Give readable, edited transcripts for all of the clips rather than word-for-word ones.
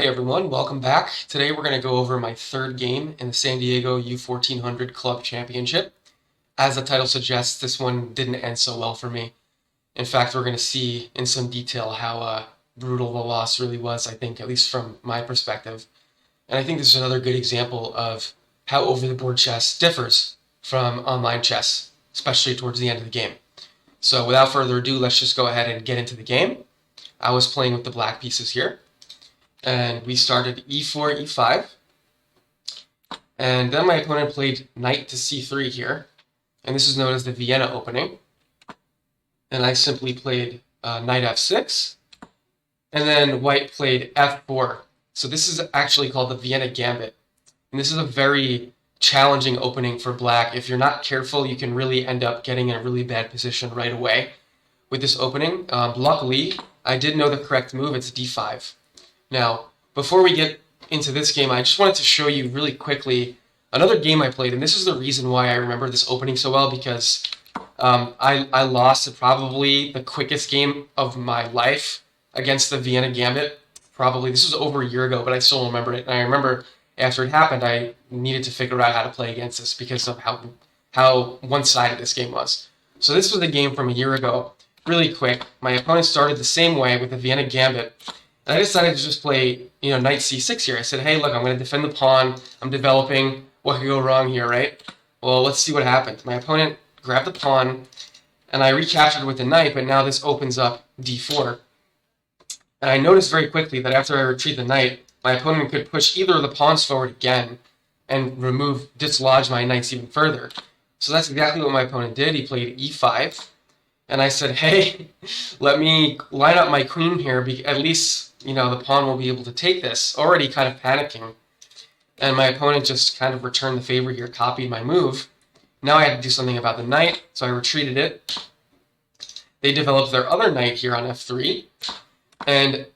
everyone, welcome back. Today we're going to go over my third game in the San Diego U1400 Club Championship. As the title suggests, this one didn't end so well for me. In fact, we're going to see in some detail how brutal the loss really was, I think, at least from my perspective. And I think this is another good example of how over-the-board chess differs from online chess, especially towards the end of the game. So without further ado, let's just go ahead and get into the game. I was playing with the black pieces here. And we started e4, e5. And then my opponent played knight to c3 here. And this is known as the Vienna opening. And I simply played knight f6. And then white played f4. So this is actually called the Vienna Gambit. And this is a very challenging opening for black. If you're not careful, you can really end up getting in a really bad position right away with this opening. Luckily, I did know the correct move. It's d5. Now, before we get into this game, I just wanted to show you really quickly another game I played, and this is the reason why I remember this opening so well, because I lost probably the quickest game of my life against the Vienna Gambit. Probably, this was over a year ago, but I still remember it. And I remember after it happened, I needed to figure out how to play against this because of how one-sided this game was. So this was a game from a year ago, really quick. My opponent started the same way with the Vienna Gambit. And I decided to just play, knight c6 here. I said, hey, look, I'm going to defend the pawn. I'm developing. What could go wrong here, right? Well, let's see what happened. My opponent grabbed the pawn, and I recaptured with the knight, but now this opens up d4. And I noticed very quickly that after I retreat the knight, my opponent could push either of the pawns forward again and dislodge my knights even further. So that's exactly what my opponent did. He played e5. And I said, hey, let me line up my queen here. At least, the pawn will be able to take this. Already kind of panicking. And my opponent just kind of returned the favor here, copied my move. Now I had to do something about the knight, so I retreated it. They developed their other knight here on f3. And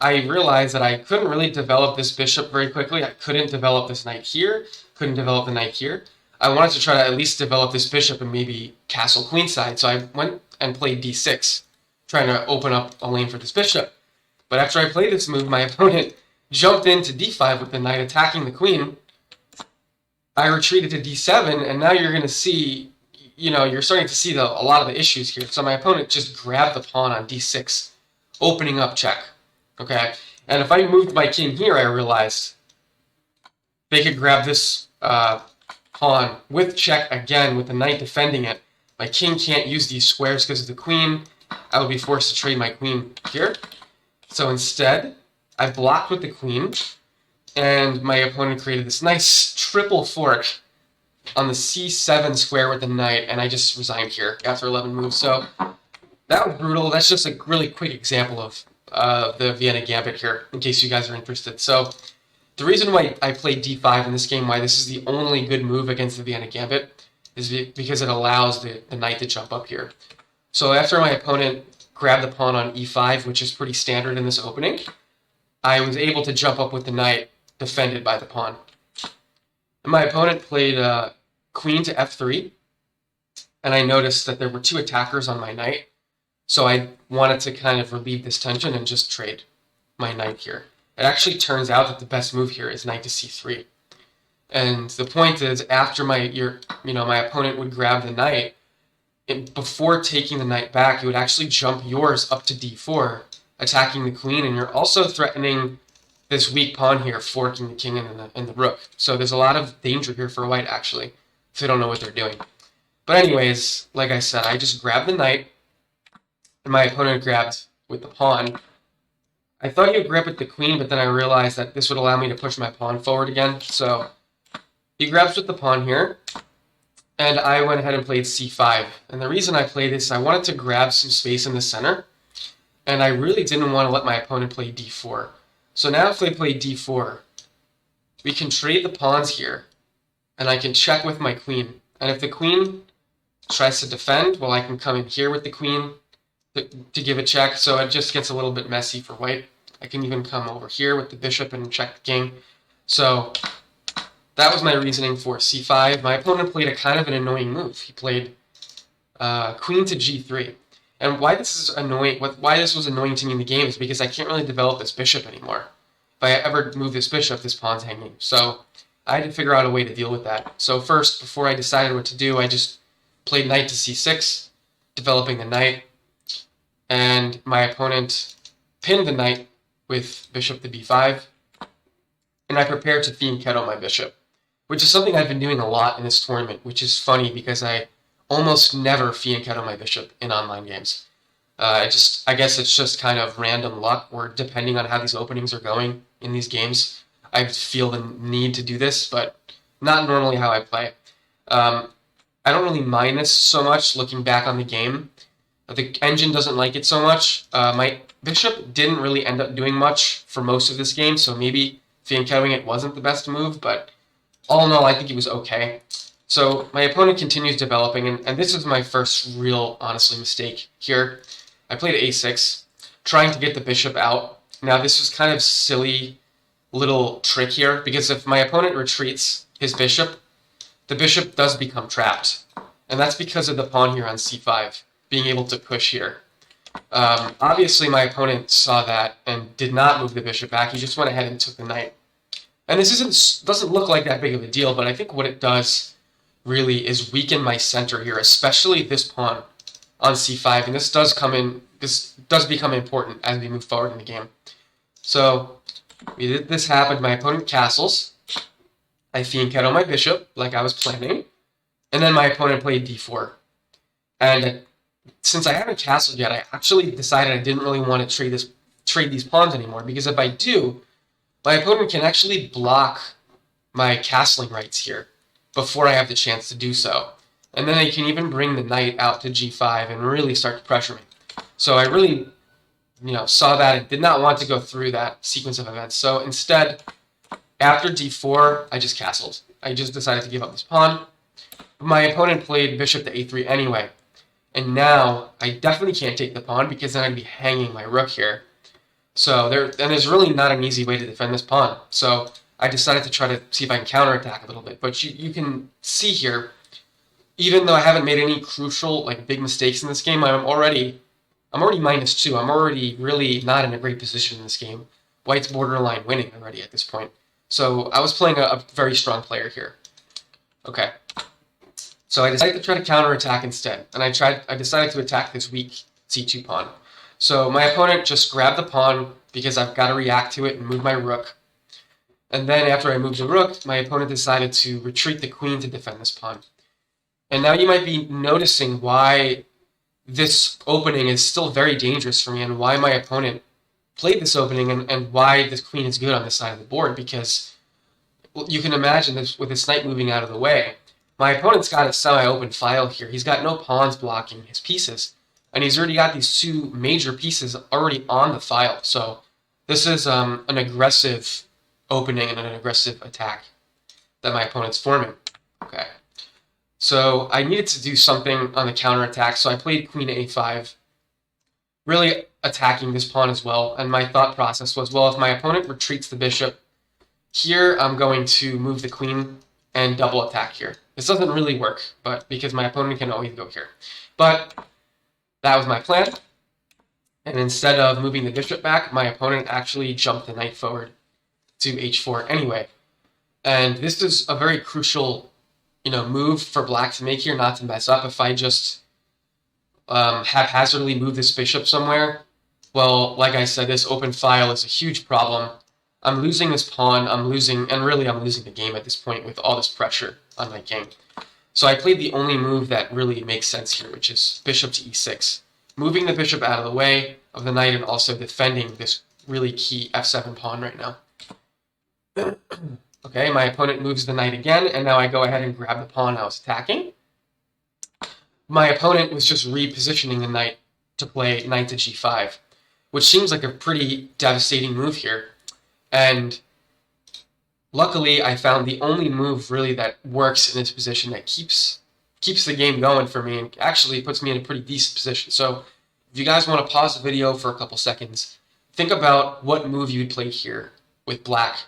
I realized that I couldn't really develop this bishop very quickly. I couldn't develop this knight here. Couldn't develop the knight here. I wanted to try to at least develop this bishop and maybe castle queenside. So I went and played d6, trying to open up a lane for this bishop. But after I played this move, my opponent jumped into d5 with the knight attacking the queen. I retreated to d7, and now you're going to see, you're starting to see a lot of the issues here. So my opponent just grabbed the pawn on d6, opening up check. Okay, and if I moved my king here, I realized they could grab this pawn with check again with the knight defending it. My king can't use these squares because of the queen. I would be forced to trade my queen here. So instead, I blocked with the queen, and my opponent created this nice triple fork on the c7 square with the knight, and I just resigned here after 11 moves. So that was brutal. That's just a really quick example of the Vienna Gambit here, in case you guys are interested. So the reason why I played d5 in this game, why this is the only good move against the Vienna Gambit, is because it allows the knight to jump up here. So after my opponent grabbed the pawn on e5, which is pretty standard in this opening, I was able to jump up with the knight defended by the pawn. And my opponent played queen to f3, and I noticed that there were two attackers on my knight, so I wanted to kind of relieve this tension and just trade my knight here. It actually turns out that the best move here is knight to c3. And the point is, after my opponent would grab the knight, before taking the knight back, you would actually jump yours up to d4, attacking the queen, and you're also threatening this weak pawn here, forking the king and the rook. So there's a lot of danger here for white, actually, if they don't know what they're doing. But anyways, like I said, I just grabbed the knight, and my opponent grabbed with the pawn. I thought he would grab with the queen, but then I realized that this would allow me to push my pawn forward again. So he grabs with the pawn here, and I went ahead and played c5. And the reason I played this, I wanted to grab some space in the center, and I really didn't want to let my opponent play d4. So now if they play d4, we can trade the pawns here, and I can check with my queen. And if the queen tries to defend, well, I can come in here with the queen to give a check, so it just gets a little bit messy for white. I can even come over here with the bishop and check the king. So that was my reasoning for c5. My opponent played a kind of an annoying move. He played queen to g3. And why this was annoying to me in the game is because I can't really develop this bishop anymore. if I ever move this bishop, this pawn's hanging. So I had to figure out a way to deal with that. So first, before I decided what to do, I just played knight to c6, developing the knight, and my opponent pinned the knight with bishop to b5, and I prepared to fianchetto my bishop, which is something I've been doing a lot in this tournament, which is funny because I almost never fianchetto my bishop in online games. I guess it's just kind of random luck, or depending on how these openings are going in these games, I feel the need to do this, but not normally how I play. I don't really mind this so much looking back on the game. The engine doesn't like it so much. My bishop didn't really end up doing much for most of this game, so maybe fianchettoing it wasn't the best move, but all in all, I think it was okay. So my opponent continues developing, and this is my first real, honestly, mistake here. I played a6, trying to get the bishop out. Now, this was kind of silly little trick here, because if my opponent retreats his bishop, the bishop does become trapped. And that's because of the pawn here on c5, being able to push here. Obviously, my opponent saw that and did not move the bishop back. He just went ahead and took the knight. And this doesn't look like that big of a deal, but I think what it does really is weaken my center here, especially this pawn on c5, and this does become important as we move forward in the game. So this happened. My opponent castles. I fianchetto my bishop like I was planning, and then my opponent played d4. And since I haven't castled yet, I actually decided I didn't really want to trade these pawns anymore, because if I do, my opponent can actually block my castling rights here before I have the chance to do so. And then they can even bring the knight out to g5 and really start to pressure me. So I really, saw that and did not want to go through that sequence of events. So instead, after d4, I just castled. I just decided to give up this pawn. My opponent played bishop to a3 anyway. And now I definitely can't take the pawn, because then I'd be hanging my rook here. So there's really not an easy way to defend this pawn. So I decided to try to see if I can counterattack a little bit. But you can see here, even though I haven't made any crucial, big mistakes in this game, I'm already -2. I'm already really not in a great position in this game. White's borderline winning already at this point. So I was playing a very strong player here. Okay. So I decided to try to counterattack instead, and I decided to attack this weak c2 pawn. So my opponent just grabbed the pawn because I've got to react to it and move my rook. And then after I moved the rook, my opponent decided to retreat the queen to defend this pawn. And now you might be noticing why this opening is still very dangerous for me, and why my opponent played this opening, and why this queen is good on this side of the board, because you can imagine this with this knight moving out of the way. My opponent's got a semi-open file here. He's got no pawns blocking his pieces, and he's already got these two major pieces already on the file. So this is an aggressive opening and an aggressive attack that my opponent's forming. Okay. So I needed to do something on the counterattack, so I played queen a5, really attacking this pawn as well. And my thought process was, well, if my opponent retreats the bishop here, I'm going to move the queen and double attack here. This doesn't really work, but because my opponent can always go here. But that was my plan. And instead of moving the bishop back, my opponent actually jumped the knight forward to h4 anyway. And this is a very crucial, move for black to make here, not to mess up. If I just haphazardly move this bishop somewhere, well, like I said, this open file is a huge problem. I'm losing this pawn, I'm losing the game at this point with all this pressure on my king. So I played the only move that really makes sense here, which is bishop to e6. Moving the bishop out of the way of the knight and also defending this really key f7 pawn right now. Okay, my opponent moves the knight again, and now I go ahead and grab the pawn I was attacking. My opponent was just repositioning the knight to play knight to g5, which seems like a pretty devastating move here. And luckily, I found the only move really that works in this position, that keeps the game going for me and actually puts me in a pretty decent position. So if you guys want to pause the video for a couple seconds, think about what move you would play here with black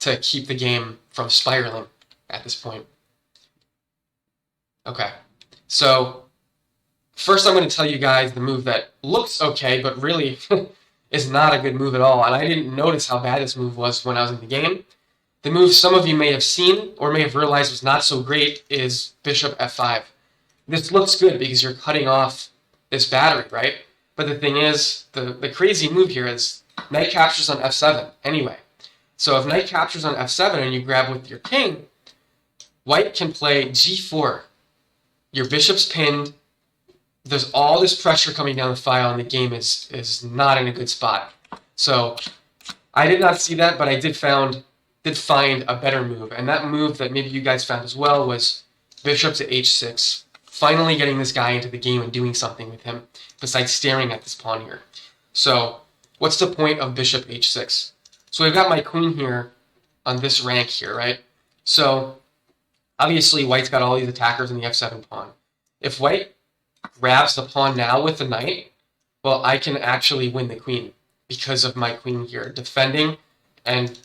to keep the game from spiraling at this point. Okay, so first I'm going to tell you guys the move that looks okay, but really is not a good move at all, and I didn't notice how bad this move was when I was in the game. The move some of you may have seen or may have realized was not so great is bishop f5. This looks good because you're cutting off this battery, right? But the thing is, the crazy move here is knight captures on f7 anyway. So if knight captures on f7 and you grab with your king, white can play g4. Your bishop's pinned. There's all this pressure coming down the file, and the game is not in a good spot. So I did not see that, but I did find a better move. And that move that maybe you guys found as well was bishop to h6. Finally getting this guy into the game and doing something with him besides staring at this pawn here. So what's the point of bishop h6? So we've got my queen here on this rank here, right? So obviously white's got all these attackers in the f7 pawn. If white grabs the pawn now with the knight, well, I can actually win the queen because of my queen here defending and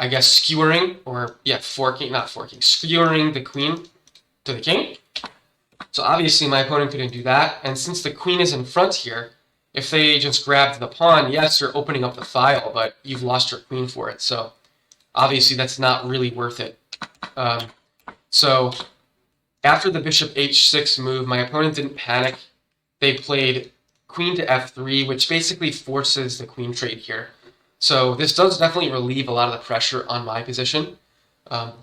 I guess skewering, or yeah, skewering the queen to the king. So obviously my opponent couldn't do that, and since the queen is in front here, if they just grabbed the pawn, yes, you're opening up the file, but you've lost your queen for it, so obviously that's not really worth it. So after the bishop h6 move, my opponent didn't panic. They played queen to f3, which basically forces the queen trade here. So this does definitely relieve a lot of the pressure on my position.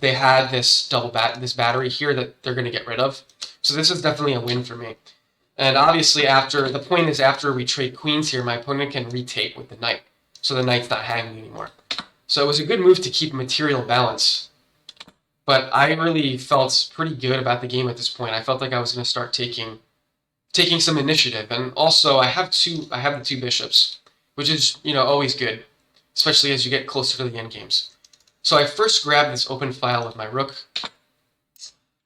They had this this battery here that they're going to get rid of. So this is definitely a win for me. And obviously the point is after we trade queens here, my opponent can retake with the knight. So the knight's not hanging anymore. So it was a good move to keep material balance. But I really felt pretty good about the game at this point. I felt like I was going to start taking some initiative. And also I have the two bishops, which is, always good, especially as you get closer to the end games. So I first grabbed this open file with my rook.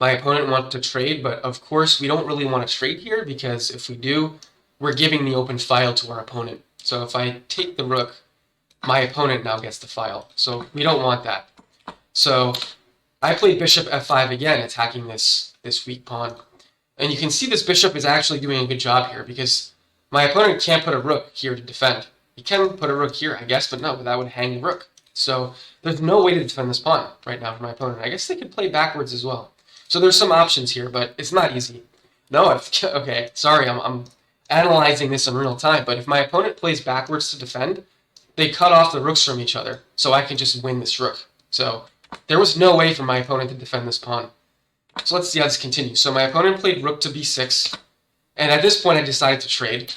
My opponent wanted to trade, but of course we don't really want to trade here because if we do, we're giving the open file to our opponent. So if I take the rook, my opponent now gets the file. So we don't want that. So I played bishop f5 again, attacking this weak pawn. And you can see this bishop is actually doing a good job here because my opponent can't put a rook here to defend. He can put a rook here, I guess, but no, that would hang the rook. So there's no way to defend this pawn right now for my opponent. I guess they could play backwards as well. So there's some options here, but it's not easy. No, okay, sorry, I'm analyzing this in real time, but if my opponent plays backwards to defend, they cut off the rooks from each other, so I can just win this rook. So there was no way for my opponent to defend this pawn. So let's see how this continues. So my opponent played rook to b6, and at this point I decided to trade.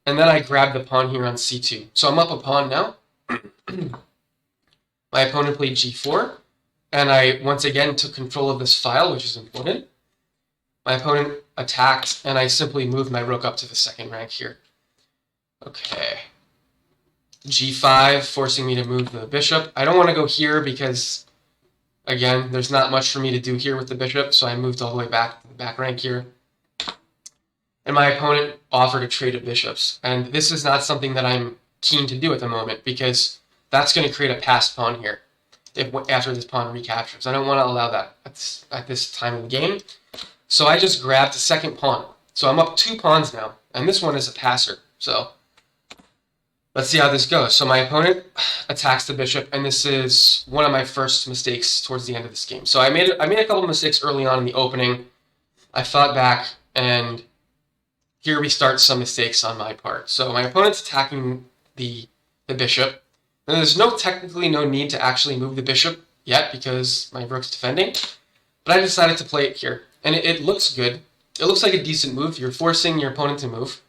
And then I grabbed the pawn here on c2. So I'm up a pawn now. My opponent played g4, and I once again took control of this file, which is important. My opponent attacked, and I simply moved my rook up to the second rank here. Okay. g5, forcing me to move the bishop. I don't want to go here because, again, there's not much for me to do here with the bishop, so I moved all the way back to the back rank here. And my opponent offered a trade of bishops. And this is not something that I'm keen to do at the moment because that's going to create a passed pawn here after this pawn recaptures. I don't want to allow that at this time in the game. So I just grabbed the second pawn. So I'm up 2 pawns now. And this one is a passer. So let's see how this goes. So my opponent attacks the bishop, and this is one of my first mistakes towards the end of this game. So I made a couple of mistakes early on in the opening. I fought back, and here we start some mistakes on my part. So my opponent's attacking the bishop. And there's technically no need to actually move the bishop yet because my rook's defending. But I decided to play it here. And it looks good. It looks like a decent move. You're forcing your opponent to move.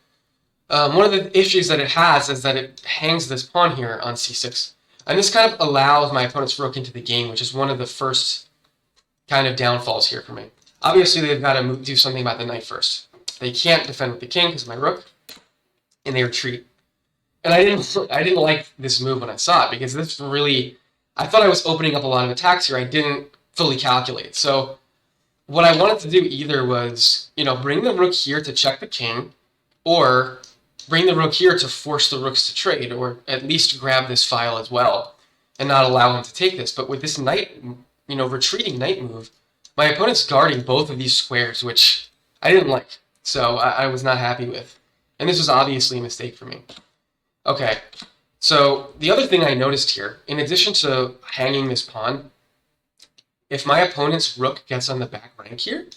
One of the issues that it has is that it hangs this pawn here on c6. And this kind of allows my opponent's rook into the game, which is one of the first kind of downfalls here for me. Obviously, they've got to do something about the knight first. They can't defend with the king because of my rook, and they retreat. And I didn't like this move when I saw it because this really, I thought I was opening up a lot of attacks here. I didn't fully calculate. So what I wanted to do either was, bring the rook here to check the king, or bring the rook here to force the rooks to trade, or at least grab this file as well and not allow him to take this. But with this knight, retreating knight move, my opponent's guarding both of these squares, which I didn't like. So I was not happy with. And this was obviously a mistake for me. Okay, so the other thing I noticed here, in addition to hanging this pawn, if my opponent's rook gets on the back rank here,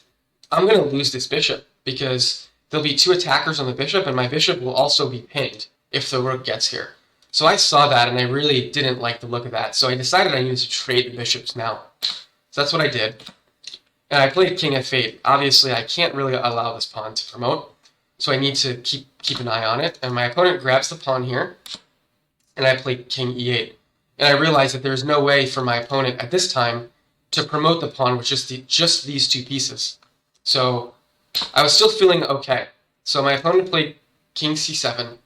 I'm going to lose this bishop because there'll be two attackers on the bishop, and my bishop will also be pinned if the rook gets here. So I saw that, and I really didn't like the look of that. So I decided I needed to trade the bishops now. So that's what I did. And I played king f8. Obviously, I can't really allow this pawn to promote, so I need to keep an eye on it. And my opponent grabs the pawn here, and I played king e8. And I realized that there's no way for my opponent at this time to promote the pawn with just these two pieces. So I was still feeling okay. So my opponent played king c7,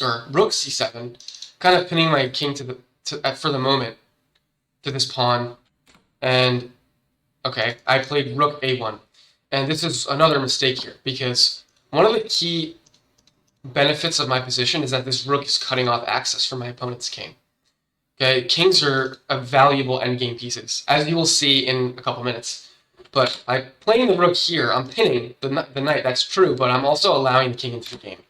or rook c7, kind of pinning my king for the moment to this pawn. And okay, I played rook a1. And this is another mistake here, because one of the key benefits of my position is that this rook is cutting off access for my opponent's king. Okay, kings are valuable endgame pieces, as you will see in a couple minutes. But by playing the rook here, I'm pinning the knight, that's true, but I'm also allowing the king into the game.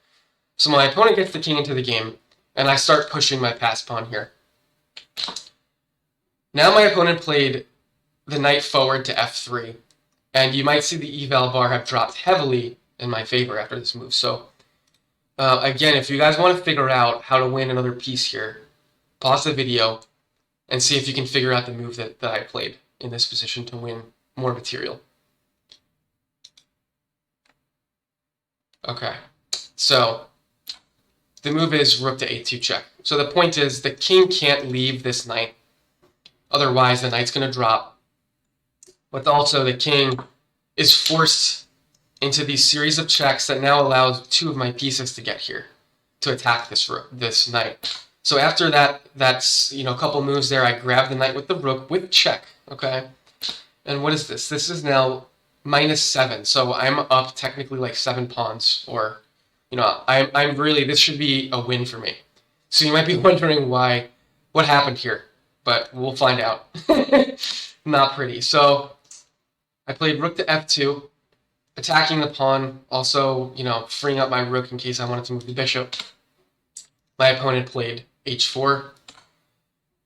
So my opponent gets the king into the game, and I start pushing my passed pawn here. Now my opponent played the knight forward to f3, and you might see the eval bar have dropped heavily in my favor after this move. So again, if you guys want to figure out how to win another piece here, pause the video and see if you can figure out the move that I played in this position to win more material. Okay, so the move is rook to a2 check. So the point is the king can't leave this knight, otherwise the knight's going to drop. But also the king is forced into these series of checks that now allows two of my pieces to get here to attack this knight. So after that's a couple moves there, I grab the knight with the rook with check. Okay, and what is this? This is now -7. So I'm up technically like 7 pawns, or I'm really, this should be a win for me. So you might be wondering what happened here, but we'll find out. Not pretty. So I played rook to f2, attacking the pawn, also, freeing up my rook in case I wanted to move the bishop. My opponent played h4.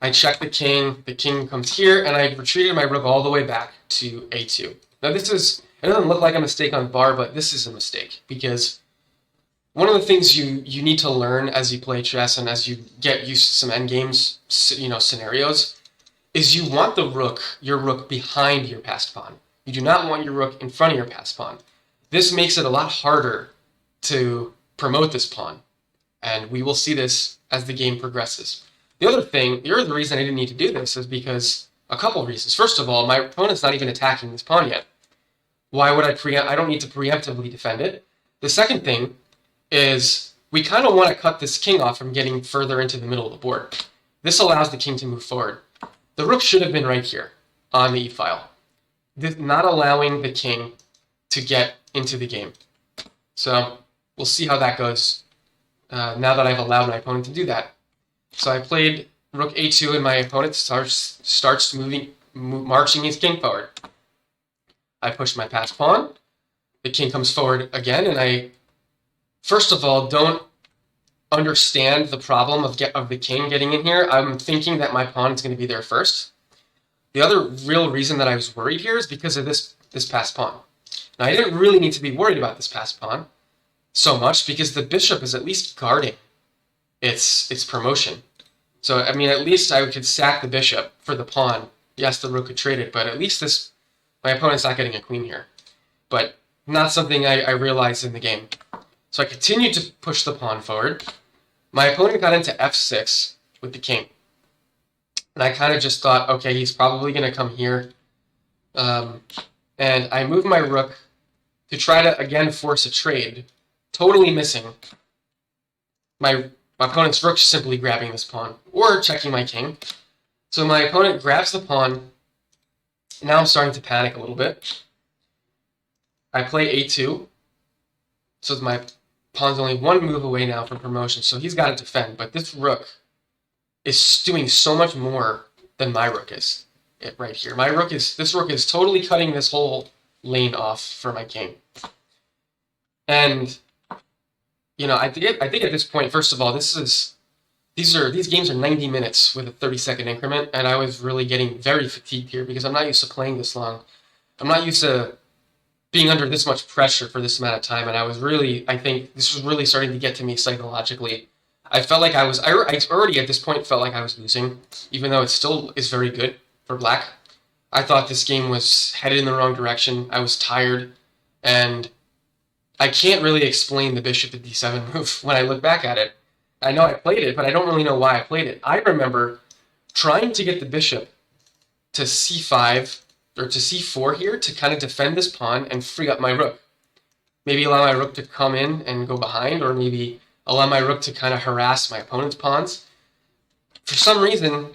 I check the king comes here, and I retreated my rook all the way back to a2. Now it doesn't look like a mistake on bar, but this is a mistake, because one of the things you need to learn as you play chess and as you get used to some endgames, scenarios, is you want your rook behind your passed pawn. You do not want your rook in front of your passed pawn. This makes it a lot harder to promote this pawn, and we will see this as the game progresses. The other reason I didn't need to do this is because a couple reasons. First of all, my opponent's not even attacking this pawn yet. Why would I don't need to preemptively defend it. The second thing is we kind of want to cut this king off from getting further into the middle of the board. This allows the king to move forward. The rook should have been right here on the e-file, not allowing the king to get into the game. So we'll see how that goes now that I've allowed my opponent to do that. So I played rook a2, and my opponent starts marching his king forward. I push my passed pawn. The king comes forward again, and I, first of all, don't understand the problem of the king getting in here. I'm thinking that my pawn is going to be there first. The other real reason that I was worried here is because of this passed pawn. Now, I didn't really need to be worried about this passed pawn so much, because the bishop is at least guarding its promotion. So, I mean, at least I could sack the bishop for the pawn. Yes, the rook could trade it, but at least my opponent's not getting a queen here. But not something I realized in the game. So I continued to push the pawn forward. My opponent got into f6 with the king. And I kind of just thought, okay, he's probably going to come here. And I moved my rook to try to, again, force a trade, totally missing. My opponent's rook simply grabbing this pawn, or checking my king. So my opponent grabs the pawn. Now I'm starting to panic a little bit. I play a2. So my pawn's only one move away now from promotion, so he's got to defend. But this rook is doing so much more than my rook is right here. This rook is totally cutting this whole lane off for my king. And I think at this point, first of all, this is these games are 90 minutes with a 30-second increment, and I was really getting very fatigued here because I'm not used to playing this long. I'm not used to being under this much pressure for this amount of time, and I think this was really starting to get to me psychologically. I felt like I already at this point felt like I was losing, even though it still is very good for black. I thought this game was headed in the wrong direction. I was tired, and I can't really explain the bishop to d7 move when I look back at it. I know I played it, but I don't really know why I played it. I remember trying to get the bishop to c5 or to c4 here to kind of defend this pawn and free up my rook. Maybe allow my rook to come in and go behind, or maybe allow my rook to kind of harass my opponent's pawns. For some reason,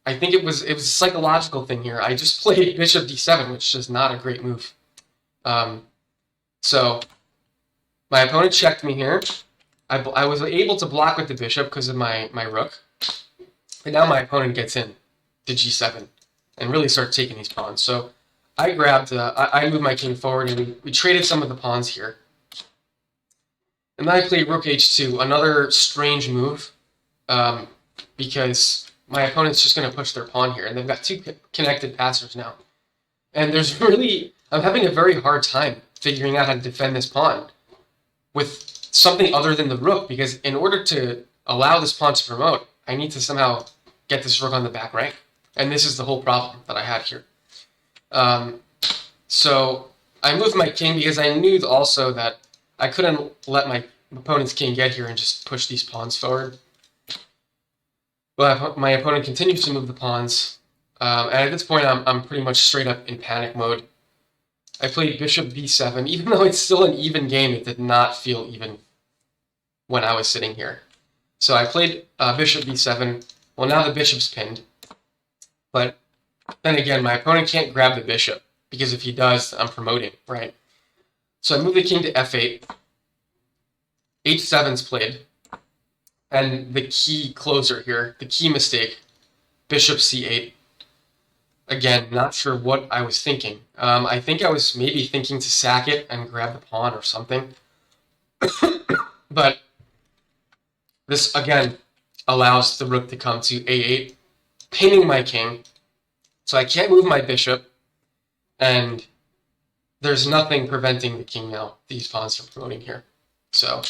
I think it was a psychological thing here. I just played bishop d7, which is not a great move. So my opponent checked me here. I was able to block with the bishop because of my rook. And now my opponent gets in to g7 and really starts taking these pawns. So I moved my king forward, and we traded some of the pawns here. And then I played rook h2, another strange move, because my opponent's just going to push their pawn here, and they've got two connected passers now. And I'm having a very hard time figuring out how to defend this pawn with something other than the rook, because in order to allow this pawn to promote, I need to somehow get this rook on the back rank. And this is the whole problem that I had here. So I moved my king because I knew also that I couldn't let my opponent's king get here and just push these pawns forward. But my opponent continues to move the pawns. And at this point, I'm pretty much straight up in panic mode. I played bishop b7. Even though it's still an even game, it did not feel even when I was sitting here. So I played bishop b7. Well, now the bishop's pinned. But then again, my opponent can't grab the bishop, because if he does, I'm promoting, right? So I move the king to f8. h7's played. And the key closer here, the key mistake, bishop c8. Again, not sure what I was thinking. I think I was maybe thinking to sack it and grab the pawn or something. But this, again, allows the rook to come to a8, pinning my king. So I can't move my bishop, and there's nothing preventing the king now, these pawns from promoting here. So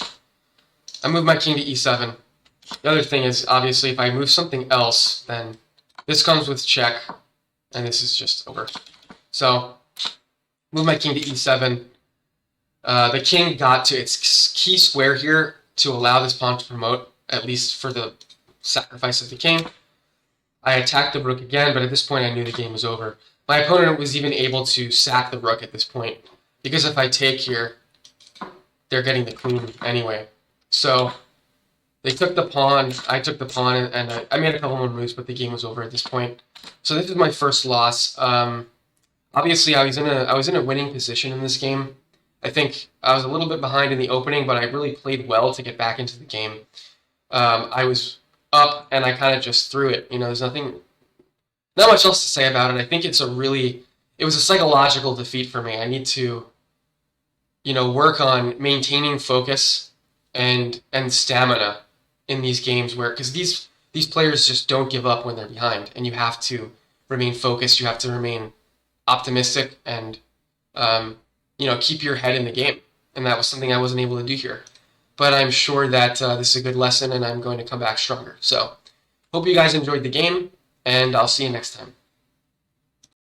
I move my king to e7. The other thing is, obviously, if I move something else, then this comes with check, and this is just over. So move my king to e7. The king got to its key square here to allow this pawn to promote, at least for the sacrifice of the king. I attacked the rook again, but at this point I knew the game was over. My opponent was even able to sack the rook at this point, because if I take here, they're getting the queen anyway. So they took the pawn, I took the pawn, and I made a couple more moves, but the game was over at this point. So this is my first loss. Obviously, I was in a winning position in this game. I think I was a little bit behind in the opening, but I really played well to get back into the game. I was up, and I kind of just threw it. You know, there's not much else to say about it. I think it was a psychological defeat for me. I need to, work on maintaining focus and stamina in these games, because these players just don't give up when they're behind, and you have to remain focused. You have to remain optimistic and keep your head in the game. And that was something I wasn't able to do here. But I'm sure that this is a good lesson, and I'm going to come back stronger. So hope you guys enjoyed the game, and I'll see you next time.